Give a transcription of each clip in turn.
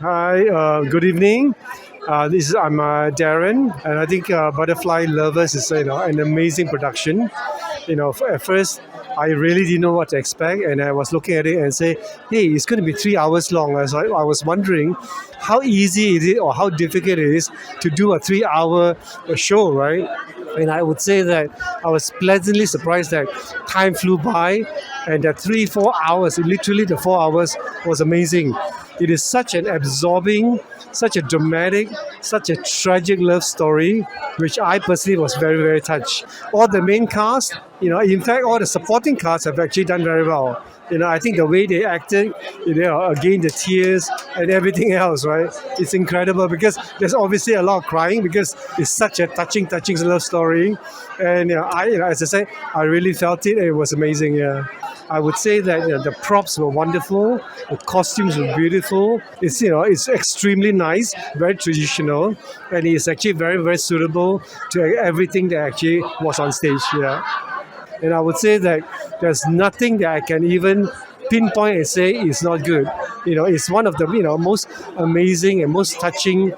Hi, good evening. I'm Darren, and I think Butterfly Lovers is an amazing production. At first I really didn't know what to expect, and I was looking at it and say, "Hey, it's going to be 3 hours long." So I was wondering how easy is it or how difficult it is to do a 3 hour show, right? And I would say that I was pleasantly surprised that time flew by, and that 3-4 hours, literally the 4 hours, was amazing. It is such an absorbing, such a dramatic, such a tragic love story, which I personally was very, very touched. All the main cast, in fact, all the supporting cast have actually done very well. I think the way they acted, again, the tears and everything else, right? It's incredible because there's obviously a lot of crying because it's such a touching love story. And as I said, I really felt it. It was amazing. Yeah. I would say that the props were wonderful, the costumes were beautiful. It's extremely nice, very traditional, and it's actually very, very suitable to everything that actually was on stage. Yeah. And I would say that there's nothing that I can even pinpoint and say is not good. It's one of the most amazing and most touching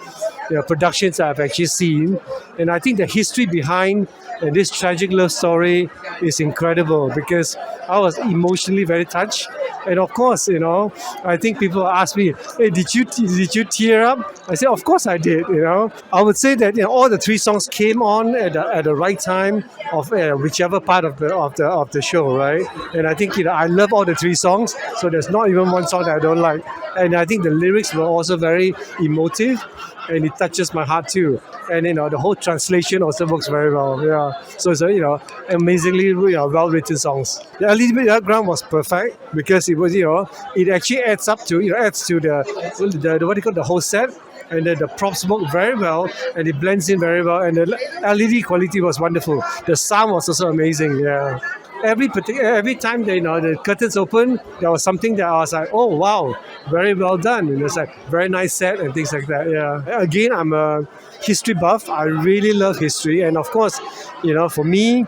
productions I've actually seen. And I think the history behind this tragic love story is incredible because I was emotionally very touched. And of course, I think people ask me, "Hey, did you tear up?" I said, "Of course I did." I would say that all the three songs came on at the right time of whichever part of the show, right? And I think I love all the three songs, so there's not even one song that I don't like. And I think the lyrics were also very emotive, and it touches my heart too. And the whole translation also works very well. Yeah. So it's amazingly well written songs. The LED background was perfect because it was it actually adds to the what do you call the whole set. And then the props work very well, and it blends in very well. And the LED quality was wonderful. The sound was also amazing. Yeah. Every time the curtains open, there was something that I was like, "Oh wow, very well done." And it's like very nice set and things like that. Yeah. Again, I'm a history buff. I really love history, and of course, for me,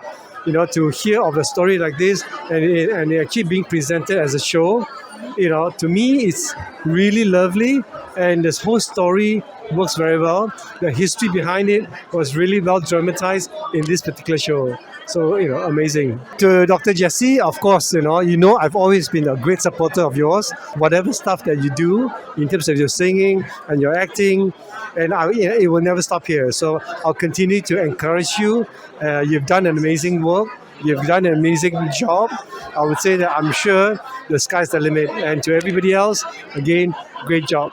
to hear of a story like this and it actually being presented as a show, to me it's really lovely, and this whole story works very well. The history behind it was really well dramatized in this particular show. So, amazing. To Dr. Jessie, of course, I've always been a great supporter of yours. Whatever stuff that you do in terms of your singing and your acting, and it will never stop here. So I'll continue to encourage you. You've done an amazing work. You've done an amazing job. I would say that I'm sure the sky's the limit. And to everybody else, again, great job.